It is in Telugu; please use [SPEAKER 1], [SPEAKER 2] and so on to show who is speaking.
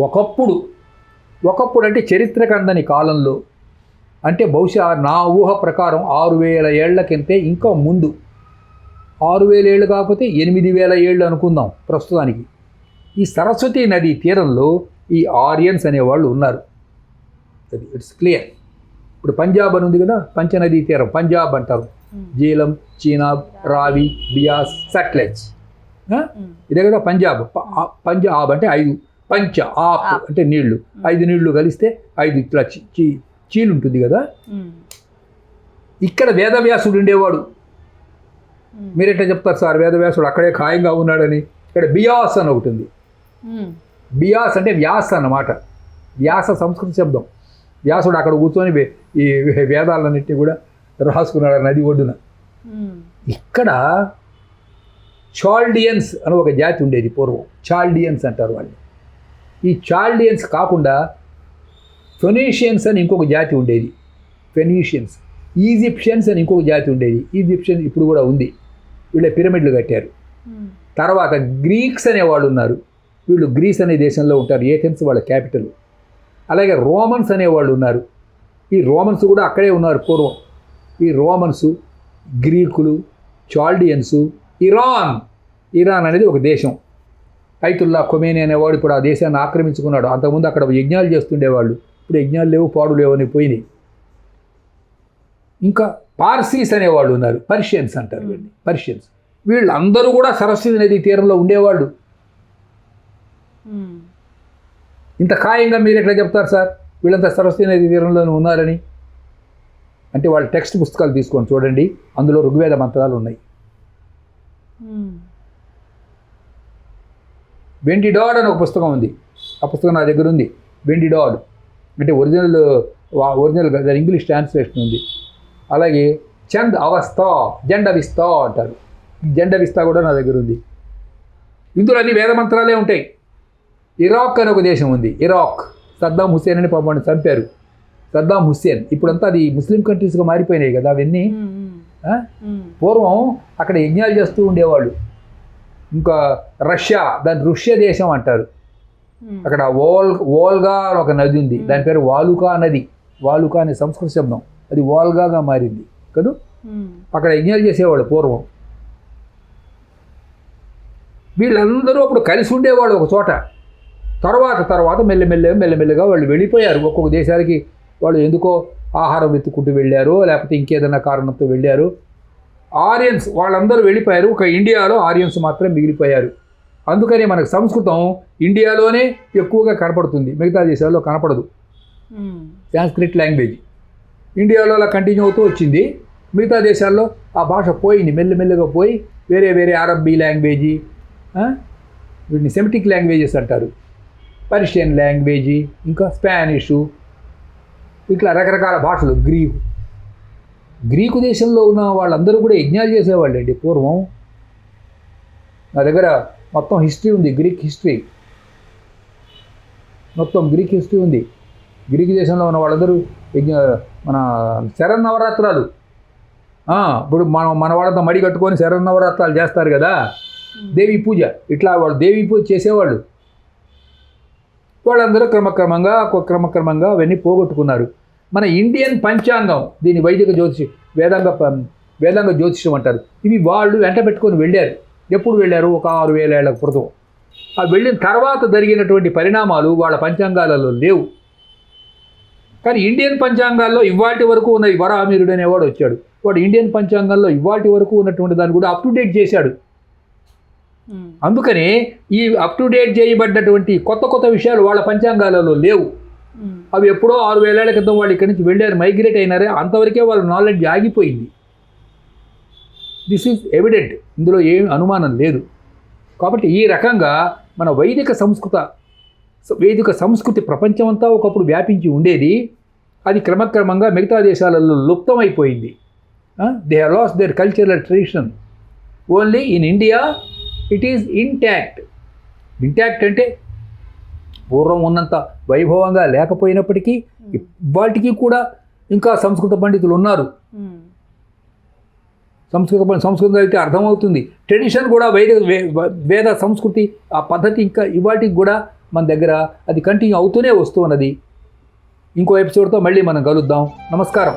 [SPEAKER 1] ఒకప్పుడు అంటే చరిత్రకు అందని కాలంలో, అంటే బహుశా నా ఊహ ప్రకారం 6000 ఏళ్ల కింటే ఇంకా ముందు, 6000 ఏళ్ళు కాకపోతే 8000 ఏళ్ళు అనుకుందాం ప్రస్తుతానికి, ఈ సరస్వతీ నదీ తీరంలో ఈ ఆర్యన్స్ అనేవాళ్ళు ఉన్నారు. అది ఇట్స్ క్లియర్. ఇప్పుడు పంజాబ్ అని ఉంది కదా, పంచనదీ తీరం పంజాబ్ అంటారు. జీలం, చీనాబ్, రావి, బియాస్, సట్లెజ్, ఇదే కదా పంజాబ్. పంజాబ్ అంటే 5, పంచ ఆప్ అంటే నీళ్లు, 5 నీళ్లు కలిస్తే 5 ఇట్లా చీలు ఉంటుంది కదా. ఇక్కడ వేదవ్యాసుడు ఉండేవాడు. మీరు ఎట్లా చెప్తారు సార్ వేదవ్యాసుడు అక్కడే ఖాయంగా ఉన్నాడని? ఇక్కడ బియాస్ అని ఒకటి ఉంది. బియాస్ అంటే వ్యాస అన్నమాట. వ్యాస సంస్కృత శబ్దం. వ్యాసుడు అక్కడ కూర్చొని ఈ వేదాలన్నింటినీ కూడా రాసుకున్నాడు నది ఒడ్డున. ఇక్కడ చాల్డియన్స్ అని ఒక జాతి ఉండేది పూర్వం. చాల్డియన్స్ అంటారు వాళ్ళు. ఈ చాల్డియన్స్ కాకుండా ఫెనీషియన్స్ అని ఇంకొక జాతి ఉండేది. ఫెనీషియన్స్. ఈజిప్షియన్స్ అని ఇంకొక జాతి ఉండేది. ఈజిప్షియన్స్ ఇప్పుడు కూడా ఉంది. వీళ్ళ పిరమిడ్లు కట్టారు. తర్వాత గ్రీక్స్ అనేవాళ్ళు ఉన్నారు. వీళ్ళు గ్రీస్ అనే దేశంలో ఉంటారు. ఏథెన్స్ వాళ్ళ క్యాపిటల్. అలాగే రోమన్స్ అనేవాళ్ళు ఉన్నారు. ఈ రోమన్స్ కూడా అక్కడే ఉన్నారు పూర్వం. ఈ రోమన్సు, గ్రీకులు, చాల్డియన్సు, ఇరాన్ అనేది ఒక దేశం. ఐతుల్లా ఖొమేనీ అనేవాడు ఇప్పుడు ఆ దేశాన్ని ఆక్రమించుకున్నాడు. అంతకుముందు అక్కడ యజ్ఞాలు చేస్తుండేవాళ్ళు. ఇప్పుడు యజ్ఞాలు లేవు, పాడు లేవు అని పోయినాయి. ఇంకా పార్సీస్ అనేవాళ్ళు ఉన్నారు. పర్షియన్స్ అంటారు వీళ్ళని. పర్షియన్స్ వీళ్ళందరూ కూడా సరస్వతి నదీ తీరంలో ఉండేవాళ్ళు. ఇంత ఖాయంగా మీరు ఎట్లా చెప్తారు సార్ వీళ్ళంతా సరస్వతి నదీ తీరంలోనే ఉన్నారని? అంటే వాళ్ళ టెక్స్ట్ పుస్తకాలు తీసుకొని చూడండి, అందులో ఋగ్వేద మంత్రాలు ఉన్నాయి. వెండి డాడ్ అని ఒక పుస్తకం ఉంది. ఆ పుస్తకం నా దగ్గర ఉంది. వెండి డాడ్ అంటే ఒరిజినల్ దాని ఇంగ్లీష్ ట్రాన్స్లేషన్ ఉంది. అలాగే చంద్ అవస్థ, జండవిస్తా అంటారు. జండవిస్తా కూడా నా దగ్గర ఉంది. ఇందులో అన్ని వేద మంత్రాలే ఉంటాయి. ఇరాక్ అని ఒక దేశం ఉంది. ఇరాక్ సద్దాం హుస్సేన్ అని పాపం చంపారు. సద్దాం హుస్సేన్ ఇప్పుడంతా అది ముస్లిం కంట్రీస్గా మారిపోయినాయి కదా అవన్నీ. పూర్వం అక్కడ యజ్ఞాలు చేస్తూ ఉండేవాళ్ళు. ఇంకా రష్యా, దాని రుష్యా దేశం అంటారు. అక్కడ వోల్గా అని ఒక నది ఉంది. దాని పేరు వాలుకా నది. వాలుకా అనే సంస్కృత శబ్దం, అది వోల్గాగా మారింది కదా. అక్కడ యజ్ఞాలు చేసేవాళ్ళు పూర్వం. వీళ్ళందరూ అప్పుడు కలిసి ఉండేవాళ్ళు ఒక చోట. తర్వాత మెల్లమెల్లగా వాళ్ళు వెళ్ళిపోయారు. ఒక్కొక్క దేశానికి వాళ్ళు ఎందుకో ఆహారం వెతుక్కుంటూ వెళ్ళారు, లేకపోతే ఇంకేదైనా కారణంతో వెళ్ళారు. ఆర్యన్స్ వాళ్ళందరూ వెళ్ళిపోయారు. ఒక ఇండియాలో ఆర్యన్స్ మాత్రం మిగిలిపోయారు. అందుకని మనకు సంస్కృతం ఇండియాలోనే ఎక్కువగా కనపడుతుంది, మిగతా దేశాల్లో కనపడదు. సాంస్క్రిట్ లాంగ్వేజ్ ఇండియాలో అలా కంటిన్యూ అవుతూ వచ్చింది. మిగతా దేశాల్లో ఆ భాష పోయింది, మెల్లమెల్లగా పోయి వేరే అరబ్బీ లాంగ్వేజీ, వీటిని సెమిటిక్ లాంగ్వేజెస్ అంటారు, పర్షియన్ లాంగ్వేజీ, ఇంకా స్పానిషు, ఇట్లా రకరకాల భాషలు. గ్రీకు దేశంలో ఉన్న వాళ్ళందరూ కూడా యజ్ఞాలు చేసేవాళ్ళు అండి పూర్వం. నా దగ్గర మొత్తం హిస్టరీ ఉంది, గ్రీక్ హిస్టరీ, మొత్తం గ్రీక్ హిస్టరీ ఉంది. గ్రీకు దేశంలో ఉన్న వాళ్ళందరూ మన శరన్నవరాత్రాలు, ఇప్పుడు మన వాళ్ళంతా మడి కట్టుకొని శరన్నవరాత్రాలు చేస్తారు కదా, దేవీ పూజ, ఇట్లా వాళ్ళు దేవీ పూజ చేసేవాళ్ళు. వాళ్ళందరూ క్రమక్రమంగా అవన్నీ పోగొట్టుకున్నారు. మన ఇండియన్ పంచాంగం, దీని వైదిక జ్యోతిషం, వేదాంగ జ్యోతిషం అంటారు. ఇవి వాళ్ళు వెంట పెట్టుకొని వెళ్ళారు. ఎప్పుడు వెళ్ళారు? ఒక 6000 ఏళ్ల క్రితం. ఆ వెళ్ళిన తర్వాత జరిగినటువంటి పరిణామాలు వాళ్ళ పంచాంగాలలో లేవు. కానీ ఇండియన్ పంచాంగాల్లో ఇవాటి వరకు ఉన్న వరాహమిహిరుడు అనేవాడు వచ్చాడు. వాడు ఇండియన్ పంచాంగంలో ఇవాటి వరకు ఉన్నటువంటి దాన్ని కూడా అప్ టు డేట్ చేశాడు. అందుకనే ఈ అప్ టు డేట్ చేయబడ్డటువంటి కొత్త విషయాలు వాళ్ళ పంచాంగాలలో లేవు. అవి ఎప్పుడో 6000 ఏళ్ల క్రితం వాళ్ళు ఇక్కడి నుంచి వెళ్ళారు, మైగ్రేట్ అయినారే, అంతవరకే వాళ్ళ నాలెడ్జ్ ఆగిపోయింది. దిస్ ఈజ్ ఎవిడెంట్, ఇందులో ఏం అనుమానం లేదు. కాబట్టి ఈ రకంగా మన వైదిక సంస్కృతి ప్రపంచమంతా ఒకప్పుడు వ్యాపించి ఉండేది. అది క్రమక్రమంగా మిగతా దేశాలలో లుప్తమైపోయింది. They have lost their cultural tradition. Only in India it is intact. Intact అంటే పూర్వం ఉన్నంత వైభవంగా లేకపోయినప్పటికీ వాటికి కూడా ఇంకా సంస్కృత పండితులు ఉన్నారు. సంస్కృతం అయితే అర్థమవుతుంది. ట్రెడిషన్ కూడా వేద సంస్కృతి ఆ పద్ధతి ఇంకా ఇవాటికి కూడా మన దగ్గర అది కంటిన్యూ అవుతూనే వస్తూ ఉన్నది. ఇంకో ఎపిసోడ్తో మళ్ళీ మనం కలుద్దాం. నమస్కారం.